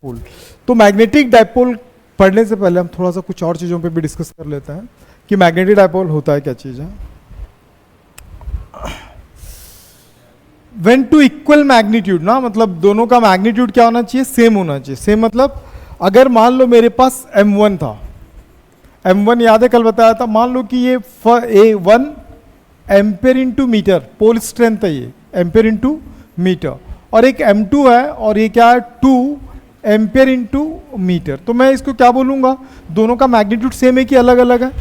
पोल। तो magnetic dipole पढ़ने से पहले हम थोड़ा सा कुछ और चीज़ों पे भी डिस्कस कर लेते हैं कि मैग्नेटिक डायपोल होता है क्या चीज़ है। व्हेन टू इक्वल मैग्नीट्यूड ना, मतलब दोनों का मैग्नीट्यूड क्या होना चाहिए, सेम होना चाहिए। सेम मतलब अगर मान लो मेरे पास M1 था, M1 याद है कल बताया था, मान लो कि ये 1 ampere into metre pole strength है, ये एम्पेयर इंटू मीटर, और एक M2 है और ये क्या है 2 एम्पेयर इंटू मीटर। तो मैं इसको क्या बोलूँगा, दोनों का मैग्नीट्यूड सेम है कि अलग अलग है,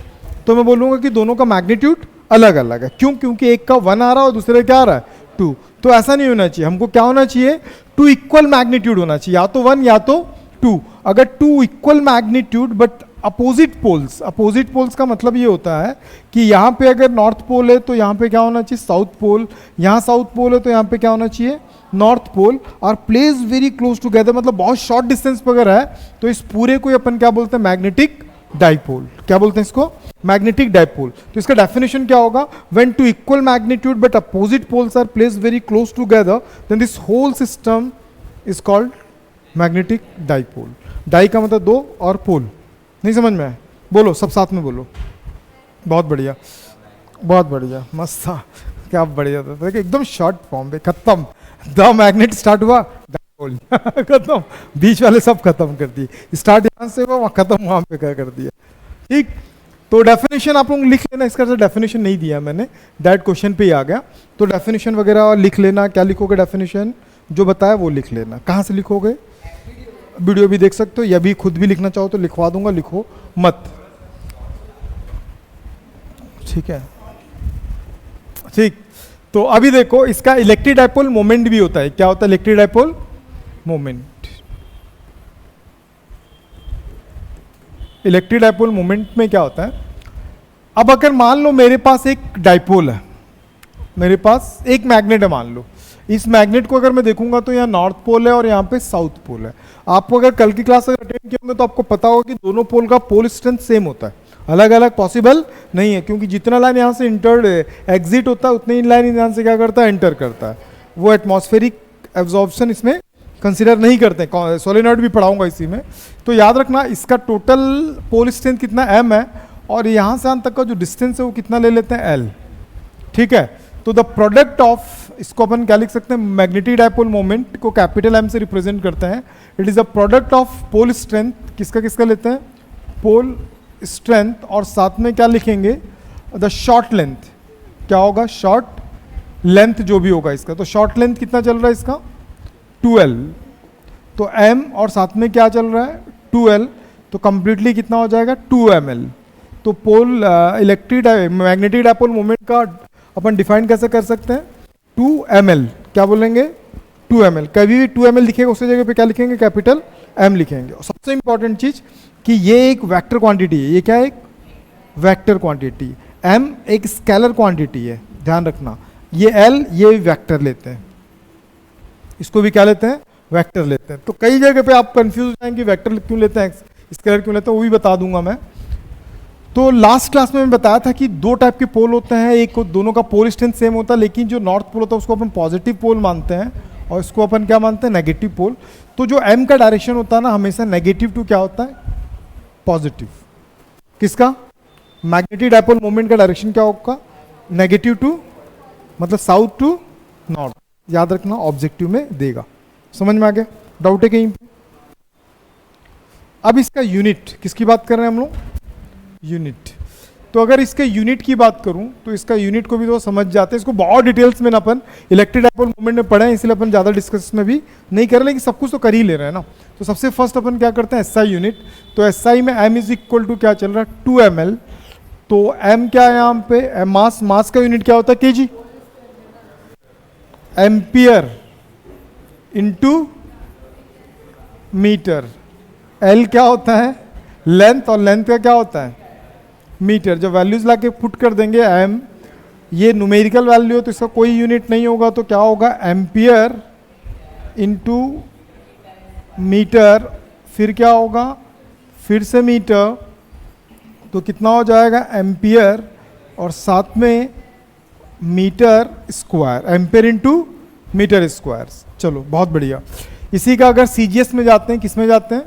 तो मैं बोलूँगा कि दोनों का मैग्नीट्यूड अलग अलग है। क्यों? क्योंकि एक का 1 आ रहा है और दूसरे का क्या आ रहा है 2। तो ऐसा नहीं होना चाहिए, हमको क्या होना चाहिए, 2 इक्वल मैग्नीट्यूड होना चाहिए, या तो 1 या तो 2। अगर 2 equal magnitude but opposite poles, opposite poles का मतलब ये होता है कि यहाँ पे अगर नॉर्थ पोल है तो यहाँ पे क्या होना चाहिए, साउथ पोल, यहाँ साउथ पोल है तो यहाँ पे क्या होना चाहिए, नॉर्थ पोल, और प्लेस वेरी क्लोज टुगेदर, मतलब बहुत शॉर्ट डिस्टेंस पर अगर है तो इस पूरे को अपन क्या बोलते हैं, मैग्नेटिक डाइपोल। क्या बोलते हैं इसको, मैग्नेटिक डाइपोल। तो इसका डेफिनेशन क्या होगा, when two equal magnitude but opposite poles are placed very close together then this whole system is called magnetic dipole. Di का मतलब दो और पोल, नहीं समझ में आया, बोलो सब साथ में बोलो। बहुत बढ़िया, बहुत बढ़िया, मस्त था, क्या बढ़िया था, एकदम शॉर्ट फॉर्म पे खत्म। द मैग्नेट स्टार्ट हुआ, डाइपोल खत्म, बीच वाले सब खत्म कर दिए, स्टार्ट यहाँ से हुआ वहाँ खत्म वहाँ पे क्या कर दिया। ठीक, तो डेफिनेशन आप लोग लिख लेना, इसका डेफिनेशन नहीं दिया मैंने, डायरेक्ट क्वेश्चन पे ही आ गया, तो डेफिनेशन वगैरह लिख लेना। क्या लिखोगे, डेफिनेशन जो बताया वो लिख लेना। कहाँ से लिखोगे, वीडियो भी देख सकते हो, या भी खुद भी लिखना चाहो तो लिखवा दूंगा, लिखो मत, ठीक है। ठीक, तो अभी देखो इसका इलेक्ट्रिक डाइपोल मोमेंट भी होता है। क्या होता है electric dipole moment? Electric dipole moment में क्या होता है, अब अगर मान लो मेरे पास एक डाइपोल है, मेरे पास एक मैग्नेट है मान लो, इस मैग्नेट को अगर मैं देखूंगा तो यहाँ नॉर्थ पोल है और यहाँ पे साउथ पोल है। आपको अगर कल की क्लास अगर अटेंड किए होंगे तो आपको पता होगा कि दोनों पोल का पोल स्ट्रेंथ सेम होता है, अलग अलग पॉसिबल नहीं है, क्योंकि जितना लाइन यहाँ से इंटर एग्जिट होता है उतनी लाइन यहाँ से क्या करता है, एंटर करता है। वो एटमॉस्फेरिक एब्जॉर्प्शन इसमें कंसिडर नहीं करते, सोलेनॉइड भी पढ़ाऊंगा इसी में। तो याद रखना इसका टोटल पोल स्ट्रेंथ कितना m है, और यहाँ से यहाँ तक का जो डिस्टेंस है वो कितना ले लेते हैं, l। ठीक है, तो द प्रोडक्ट ऑफ, इसको अपन क्या लिख सकते हैं, मैग्नेटिक डाइपोल मोमेंट को कैपिटल M से रिप्रेजेंट करते हैं। It is the product of pole strength, किसका किसका लेते हैं, पोल स्ट्रेंथ, और साथ में क्या लिखेंगे, द शॉर्ट लेंथ। क्या होगा, शॉर्ट लेंथ जो भी होगा इसका, तो शॉर्ट लेंथ कितना चल रहा है इसका 2L, तो M और साथ में क्या चल रहा है 2L, तो कंप्लीटली कितना हो जाएगा 2ml। तो pole electric magnetic dipole moment का अपन डिफाइन कैसे कर सकते हैं, 2ml। क्या बोलेंगे, 2ml। कभी भी 2ml लिखेगा उसकी जगह पे क्या लिखेंगे, कैपिटल M लिखेंगे। और सबसे इंपॉर्टेंट चीज कि ये एक वेक्टर क्वांटिटी है, ये क्या है, एक वेक्टर क्वांटिटी, M एक स्केलर क्वांटिटी है, ध्यान रखना। ये L ये वेक्टर लेते हैं, इसको भी क्या लेते हैं, वेक्टर लेते हैं। तो कई जगह पे आप कंफ्यूज हो जाएंगे वेक्टर क्यों लेते हैं, स्केलर क्यों लेते हैं, वो भी बता दूंगा मैं। तो लास्ट क्लास में मैं बताया था कि दो टाइप के पोल होते हैं, एक दोनों का पोल स्ट्रेंथ सेम होता है, लेकिन जो नॉर्थ पोल होता है उसको अपन पॉजिटिव पोल मानते हैं और इसको अपन क्या मानते हैं, नेगेटिव पोल। तो जो M का डायरेक्शन होता है ना, हमेशा नेगेटिव टू क्या होता है, पॉजिटिव। किसका, मैग्नेटिक डाइपोल मोमेंट का डायरेक्शन क्या होगा, नेगेटिव टू, मतलब साउथ टू नॉर्थ। याद रखना, ऑब्जेक्टिव में देगा। समझ में आ गया, डाउट है कहीं पे? अब इसका यूनिट, किसकी बात कर रहे हैं हम लोग, यूनिट। तो अगर इसके यूनिट की बात करूं तो इसका यूनिट को भी तो समझ जाते हैं, इसको बहुत डिटेल्स में ना अपन इलेक्ट्रिक डाइपोल मोमेंट में पढ़े हैं, इसलिए अपन ज़्यादा डिस्कस में भी नहीं कर रहे, लेकिन सब कुछ तो कर ही ले रहे हैं ना। तो सबसे फर्स्ट अपन क्या करते हैं, SI यूनिट। तो SI में M इज इक्वल टू क्या चल रहा है, 2ml। तो M क्या है यहाँ पे, मास, मास का यूनिट क्या होता है, kg, ampere into metre. L क्या होता है, लेंथ, और लेंथ का क्या होता है, मीटर। जब वैल्यूज लाके पुट कर देंगे M, ये न्यूमेरिकल वैल्यू है तो इसका कोई यूनिट नहीं होगा, तो क्या होगा, एम्पियर इंटू मीटर, फिर क्या होगा, फिर से मीटर, तो कितना हो जाएगा, एम्पियर और साथ में metre square, ampere into metre square. चलो बहुत बढ़िया। इसी का अगर सीजीएस में जाते हैं, किस में जाते हैं,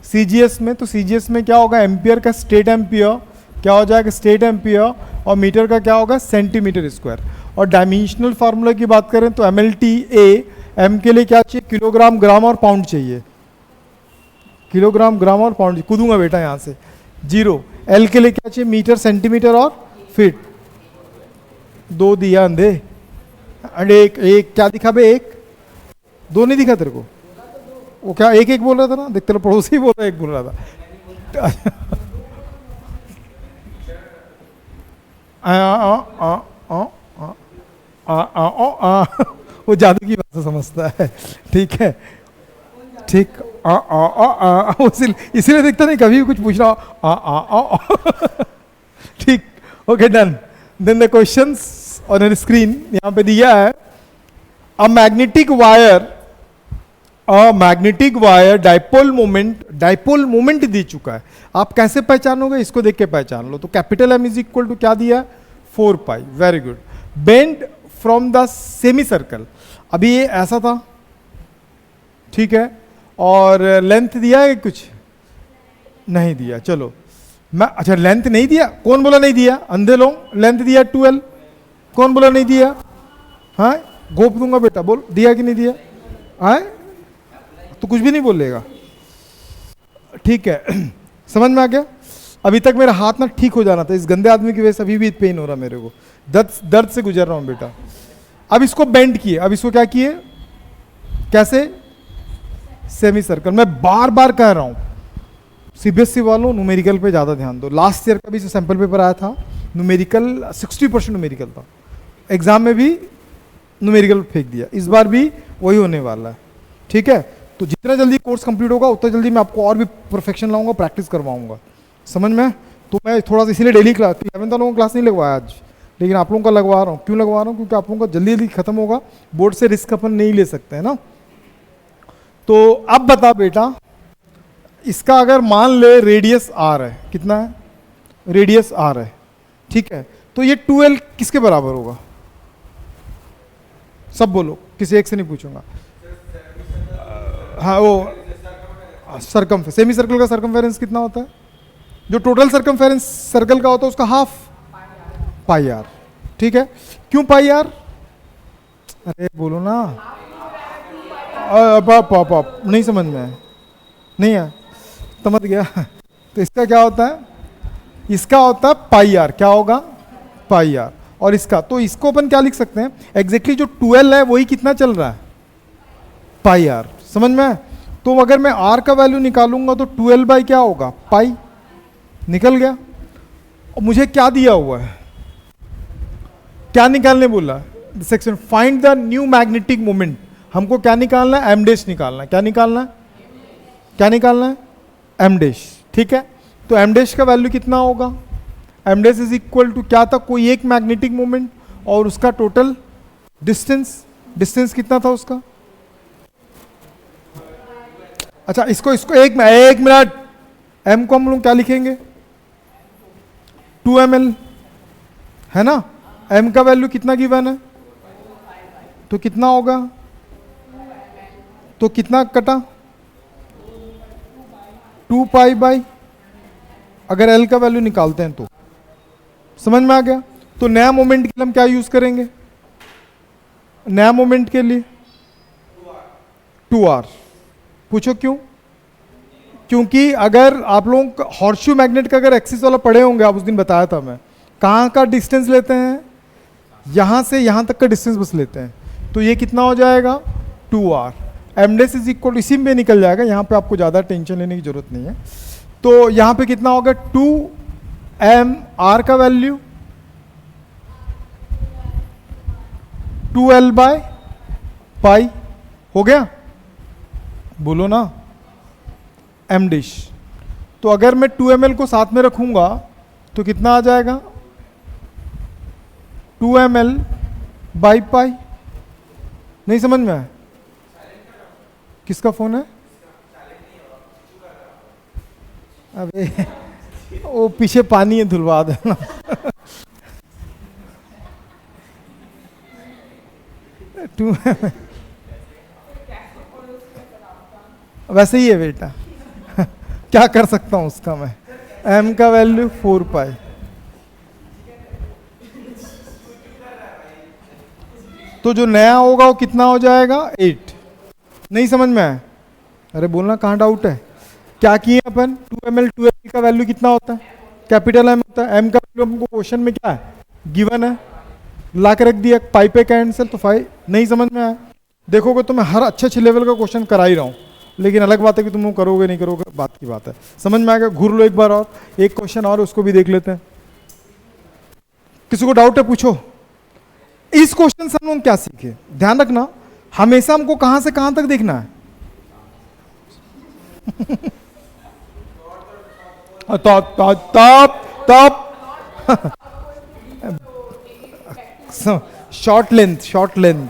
सीजीएस में, तो सीजीएस में क्या होगा, एम्पियर का स्टेट एम्पियर क्या हो जाएगा, स्टेट एम्पियर, और मीटर का क्या होगा, सेंटीमीटर स्क्वायर। और डायमेंशनल फार्मूला की बात करें तो MLTA, एम के लिए क्या चाहिए, किलोग्राम, ग्राम और पाउंड चाहिए, किलोग्राम, ग्राम और पाउंड। कूदूंगा बेटा यहाँ से, 0। L के लिए क्या चाहिए, मीटर, सेंटीमीटर और फीट। 2 दिया अंधे, एक क्या दिखा बे, एक, 2 नहीं दिखा तेरे को, वो क्या एक एक बोल रहा था ना, देख तेरा पड़ोसी बोल रहा, एक बोल रहा था। वो जादू की भाषा समझता है, ठीक है, ठीक, इसीलिए दिखता नहीं, कभी भी कुछ पूछ रहा, ठीक, okay done. Then the questions on screen यहाँ पे दिया है, a magnetic wire dipole moment दे चुका है। आप कैसे पहचानोगे, इसको देख के पहचान लो। तो capital M is equal to क्या दिया, 4 pi, very good. Bend from the semi circle, अभी ये ऐसा था, ठीक है, और लेंथ दिया है कुछ, नहीं दिया, चलो मैं, अच्छा लेंथ नहीं दिया, कौन बोला नहीं दिया, अंधे लोग, लेंथ दिया 12, कौन बोला नहीं दिया, हाँ गोप दूंगा बेटा, बोल दिया कि नहीं दिया, हाँ तो कुछ भी नहीं बोलेगा, ठीक है। समझ में आ गया। अभी तक मेरा हाथ ना ठीक हो जाना था, इस गंदे आदमी की वजह से अभी भी पेन हो रहा मेरे को, दर्द से गुजर रहा हूँ बेटा। अब इसको बेंड किए, अब इसको क्या किए, कैसे, सेमी सर्कल। मैं बार बार कह रहा हूँ, सीबीएसई वालों न्यूमेरिकल पे ज़्यादा ध्यान दो। लास्ट ईयर का भी सैंपल पेपर आया था, न्यूमेरिकल 60% न्यूमेरिकल था, एग्जाम में भी न्यूमेरिकल फेंक दिया, इस बार भी वही होने वाला है, ठीक है। तो जितना जल्दी कोर्स कंप्लीट होगा उतना जल्दी मैं आपको और भी परफेक्शन लाऊंगा, प्रैक्टिस करवाऊंगा, समझ में। तो मैं थोड़ा सा इसीलिए डेली क्लास, 11th वालों को क्लास नहीं लगवाया आज, लेकिन आप लोगों का लगवा रहा हूँ। क्यों लगवा रहा हूँ, क्योंकि आप लोगों का जल्दी जल्दी खत्म होगा, बोर्ड से रिस्क अपन नहीं ले सकते हैं ना। तो अब बता बेटा, इसका अगर मान ले रेडियस R है, कितना है, रेडियस R है, ठीक है, तो ये 2L किसके बराबर होगा, सब बोलो, किसी एक से नहीं पूछूंगा। हाँ वो सेमी सर्कल का सर्कमफेरेंस कितना होता है, जो टोटल सर्कमफेरेंस सर्कल का होता है उसका हाफ, पाई आर, ठीक है। क्यों पाई आर, अरे बोलो ना, आप नहीं समझ में है, नहीं है, समझ गया। तो इसका क्या होता है, इसका होता है पाई आर, क्या होगा, पाई आर। और इसका, तो इसको अपन क्या लिख सकते हैं, एग्जैक्टली जो 12 है वही कितना चल रहा है, पाई आर, समझ में। तो अगर मैं आर का वैल्यू निकालूंगा तो 12 बाई क्या होगा, पाई, निकल गया। और मुझे क्या दिया हुआ है, क्या निकालने बोला, section find the new magnetic moment, हमको क्या निकालना है, एम डैश निकालना है, क्या निकालना है, क्या निकालना है, एम डैश, ठीक है। तो एम डैश का वैल्यू कितना होगा, M dash is equal to क्या था, कोई एक मैग्नेटिक मोमेंट और उसका टोटल डिस्टेंस, डिस्टेंस कितना था उसका, अच्छा इसको एक मिनट, एम को हम लोग क्या लिखेंगे, 2ml है ना, एम का वैल्यू कितना गिवन है, तो कितना होगा, तो कितना कटा, 2 पाई बाई, अगर एल का वैल्यू निकालते हैं तो, समझ में आ गया। तो नया मोमेंट के लिए हम क्या यूज करेंगे, नया मोमेंट के लिए 2r, पूछो क्यों, क्योंकि अगर आप लोग हॉर्सशू मैग्नेट का अगर एक्सिस वाला पढ़े होंगे, आप उस दिन बताया था मैं, कहाँ का डिस्टेंस लेते हैं, यहाँ से यहाँ तक का डिस्टेंस बस लेते हैं, तो ये कितना हो जाएगा 2r, M dash is equal, इसी में निकल जाएगा, यहाँ पे आपको ज़्यादा टेंशन लेने की जरूरत नहीं है। तो यहाँ पे कितना होगा 2m, r का वैल्यू 2l बाय पाई, हो गया, बोलो ना, एम डैश। तो अगर मैं 2ml को साथ में रखूंगा तो कितना आ जाएगा, 2ml बाई पाई, नहीं समझ में आया, किसका फोन है, अबे वो पीछे पानी है, धुलवा देना। वैसे ही है बेटा। क्या कर सकता हूं उसका मैं। m का वैल्यू 4 पाई, तो जो नया होगा वो कितना हो जाएगा 8। नहीं समझ में आया? अरे बोलना कहाँ डाउट है। क्या किए अपन, 2 ml 2 ml का वैल्यू कितना होता है, कैपिटल एम होता है। एम का वैल्यू हमको क्वेश्चन में क्या है, गिवन है, ला के रख दिया, पाइप पे कैंसिल, तो 5। नहीं समझ में आया? देखोगे तो मैं हर अच्छे लेवल का क्वेश्चन करा ही रहा हूँ, लेकिन अलग बात है कि तुम वो करोगे नहीं करोगे, बात की बात है। समझ में आएगा? घूर लो एक बार और, एक क्वेश्चन और उसको भी देख लेते हैं। किसी को डाउट है पूछो। इस क्वेश्चन से हम लोग क्या सीखे, ध्यान रखना, हमेशा हमको कहां से कहां तक देखना है। तब शॉर्ट लेंथ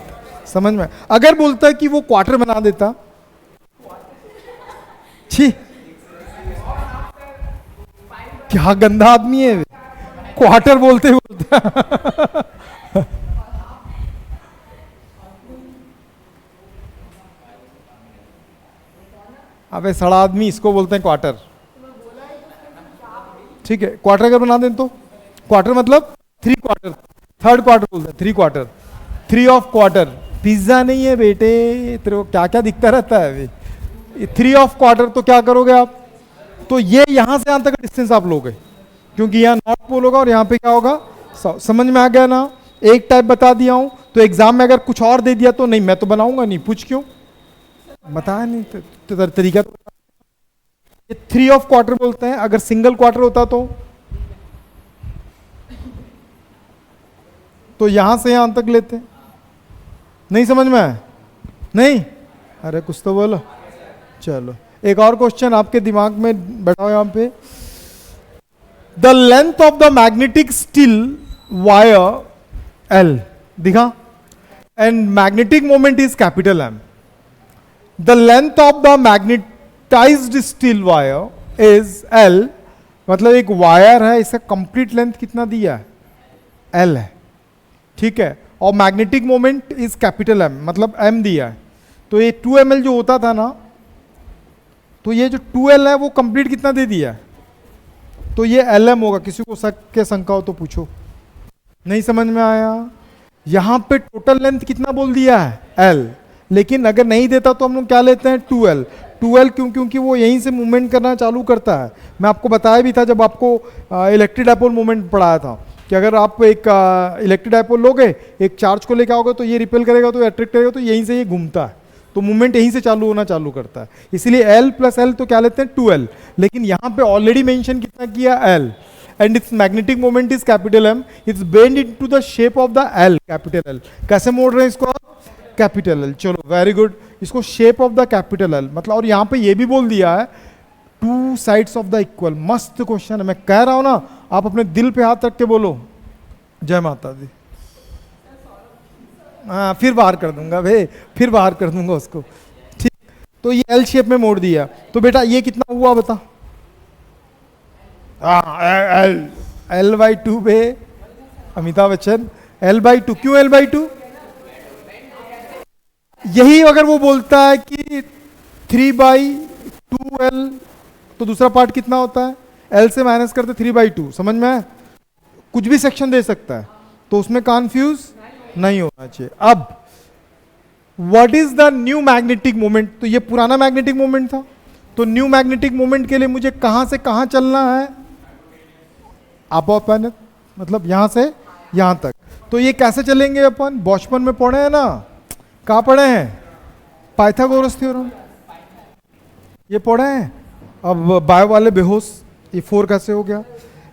समझ में। अगर बोलता है कि वो क्वार्टर बना देता, छी क्या गंदा आदमी है, क्वार्टर बोलते बोलता। अबे सड़ा आदमी, इसको बोलते हैं क्वार्टर। ठीक है, क्वार्टर अगर बना दें तो क्वार्टर मतलब 3 क्वार्टर, थर्ड क्वार्टर बोलते हैं, 3 क्वार्टर, 3 ऑफ क्वार्टर। पिज्जा नहीं है बेटे, तेरे को क्या क्या दिखता रहता है अभी। 3 ऑफ क्वार्टर तो क्या करोगे आप, तो ये यहां से यहां तक डिस्टेंस आप लोगे, क्योंकि यहाँ नॉर्थ पोल होगा और यहाँ पे क्या होगा साउथ। समझ में आ गया ना? एक टाइप बता दिया हूं, तो एग्जाम में अगर कुछ और दे दिया तो नहीं, मैं तो बनाऊंगा नहीं, पूछ क्यों, बताया नहीं तो तरीका। तो ये 3 ऑफ क्वार्टर बोलते हैं। अगर सिंगल क्वार्टर होता तो यहां से यहां तक लेते। नहीं समझ में आया? नहीं, अरे कुछ तो बोलो। चलो एक और क्वेश्चन आपके दिमाग में बैठा हो यहां पे। The length of the magnetic steel wire L दिखा, and magnetic moment is capital M. The length of the magnetised steel wire is L, मतलब एक वायर है, इसका कंप्लीट लेंथ कितना दिया है, एल है, ठीक है, और magnetic moment is capital M, मतलब एम दिया है। तो ये 2 ml जो होता था ना, तो ये जो 2l है वो कंप्लीट कितना दे दिया है, तो ये lm होगा। किसी को शक के शंका हो तो पूछो। नहीं समझ में आया? यहां पे टोटल लेंथ कितना बोल दिया है, l, लेकिन अगर नहीं देता तो हम लोग क्या लेते हैं, 2l। 2l क्यों, क्योंकि वो यहीं से मूवमेंट करना चालू करता है। मैं आपको बताया भी था जब आपको इलेक्ट्रिक डायपोल मूवमेंट पढ़ाया था, कि अगर आप एक इलेक्ट्रिक डायपोल लोगे, एक चार्ज को लेकर आओगे तो ये रिपेल करेगा, तो अट्रैक्ट करेगा, तो यहीं से ये घूमता है, तो मूवमेंट यहीं से चालू होना चालू करता है। इसलिए L प्लस L तो क्या लेते हैं, 2l। लेकिन यहाँ पे ऑलरेडी मेंशन कितना किया, L, and it's magnetic moment is capital M, it's bend into the shape of the L, capital L। कैसे मोड़ रहे हैं इसको, कैपिटल L। चलो वेरी गुड, इसको shape of the capital L मतलब, और यहाँ पे ये भी बोल दिया है 2 साइड्स ऑफ द इक्वल। मस्त क्वेश्चन है, मैं कह रहा हूं ना, आप अपने दिल पे हाथ रख के बोलो जय माता दी। हाँ फिर बाहर कर दूंगा भाई, फिर बाहर कर दूंगा उसको, ठीक। तो ये एल शेप में मोड़ दिया, तो बेटा ये कितना हुआ बता, L/2 पे अमिताभ बच्चन, L/2। क्यों L/2? यही अगर वो बोलता है कि 3/2L, तो दूसरा पार्ट कितना होता है, L से माइनस करते 3/2। समझ में है? कुछ भी सेक्शन दे सकता है, तो उसमें कंफ्यूज नहीं होना चाहिए। अब what is the new magnetic moment, तो ये पुराना मैग्नेटिक मोमेंट था, तो न्यू मैग्नेटिक मोमेंट के लिए मुझे कहां से कहां चलना है, अपन मतलब यहां से यहां तक। तो ये कैसे चलेंगे अपन, बचपन में पढ़े हैं ना, कहां पढ़े हैं, पाइथागोरस थ्योरम, ये पढ़े हैं। अब बायो वाले बेहोश, ये 4 कैसे हो गया,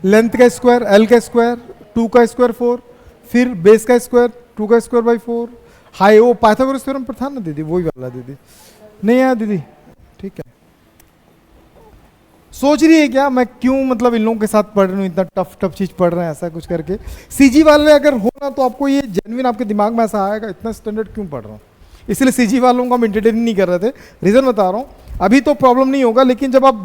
लेंथ का स्क्वायर L का स्क्वायर, 2 का स्क्वायर 4, फिर बेस का स्क्वायर 2 का स्क्वायर बाई 4। हाई वो पाइथागोरस थ्योरम पर था ना दीदी, वही वाला दीदी, नहीं आया दीदी, ठीक है। सोच रही है क्या मैं क्यों मतलब इन लोगों के साथ पढ़ रही हूँ, इतना टफ चीज पढ़ रहे हैं ऐसा कुछ करके। सीजी वाले अगर हो ना तो आपको ये जेन्युइन आपके दिमाग में ऐसा आएगा, इतना स्टैंडर्ड क्यों पढ़ रहा हूँ। इसलिए सीजी वालों को हम एंटरटेन नहीं कर रहे थे, रीजन बता रहा हूँ। अभी तो प्रॉब्लम नहीं होगा, लेकिन जब आप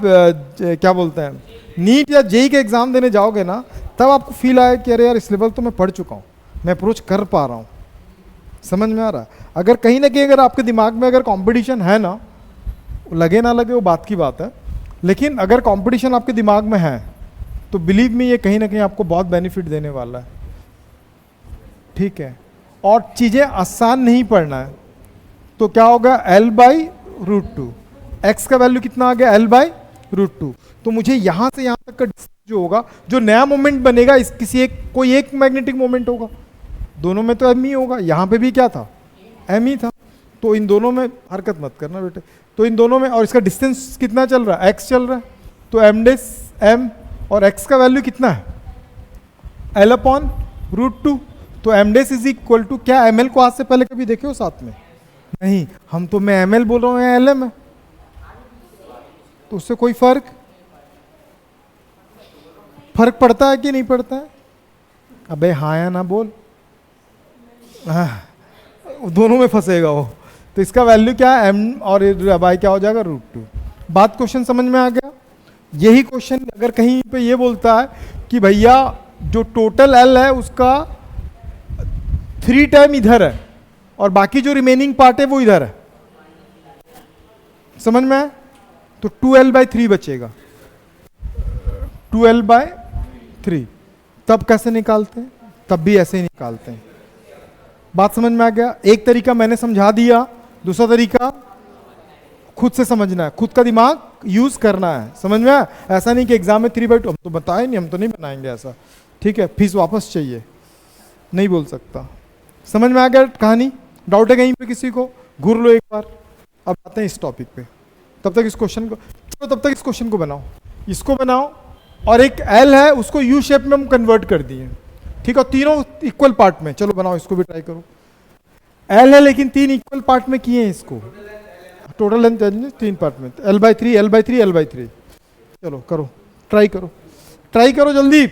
क्या बोलते हैं नीट या जेई के एग्जाम देने जाओगे ना, तब आपको फील आया कि अरे यार इस लेवल तो मैं पढ़ चुका हूँ, मैं अप्रोच कर पा रहा हूँ। समझ में आ रहा है? अगर कहीं ना कहीं अगर आपके दिमाग में अगर कंपटीशन है ना, लगे ना लगे वो बात की बात है, लेकिन अगर कंपटीशन आपके दिमाग में है तो बिलीव मी ये कहीं ना कहीं आपको बहुत बेनिफिट देने वाला है, ठीक है। और चीज़ें आसान नहीं पढ़ना है, तो क्या होगा L/√2, x का वैल्यू कितना आ गया L/√2। तो मुझे यहाँ से यहाँ तक का डिस्टेंस जो होगा, जो नया मोमेंट बनेगा इस किसी एक कोई एक मैग्नेटिक मोमेंट होगा, दोनों में तो m ही होगा, यहाँ पे भी क्या था m ही था, तो इन दोनों में हरकत मत करना बेटे, तो इन दोनों में, और इसका डिस्टेंस कितना चल रहा है x चल रहा है, तो m और x का वैल्यू कितना है L/√2, तो m इज इक्वल टू क्या, ml को आज से पहले कभी देखे हो साथ में? नहीं, हम तो मैं ml बोल रहा हूँ या lm है, तो उससे कोई फर्क पड़ता है कि नहीं पड़ता है? अबे हाँ या ना बोल, हाँ दोनों में फंसेगा वो। तो इसका वैल्यू क्या है m और बाई क्या हो जाएगा √2। बात क्वेश्चन समझ में आ गया? यही क्वेश्चन अगर कहीं पे ये बोलता है कि भैया जो टोटल L है उसका 3 टाइम इधर है और बाकी जो रिमेनिंग पार्ट है वो इधर है, समझ में आया? तो 2L/3 बचेगा, 2L/3। तब कैसे निकालते हैं? तब भी ऐसे ही निकालते हैं। बात समझ में आ गया? एक तरीका मैंने समझा दिया, दूसरा तरीका खुद से समझना है, खुद का दिमाग यूज करना है, समझ में आया? ऐसा नहीं कि एग्जाम में 3/2 हम तो बताए नहीं, हम तो नहीं बनाएंगे ऐसा, ठीक है, फीस वापस चाहिए, नहीं बोल सकता। समझ में आ गया कहानी? डाउट है कहीं पे किसी को? घूर लो एक बार। अब आते हैं इस टॉपिक पे, तब तक इस क्वेश्चन को, चलो तब तक इस क्वेश्चन को बनाओ, इसको बनाओ, और एक L है उसको U शेप में हम कन्वर्ट कर दिए, ठीक है, तीनों इक्वल पार्ट में। चलो बनाओ, इसको भी ट्राई करो। L है लेकिन 3 इक्वल पार्ट में किए हैं इसको, टोटल लेंथ 3 पार्ट में, L/3 L/3 L/3। चलो करो, ट्राई करो, ट्राई करो जल्दी।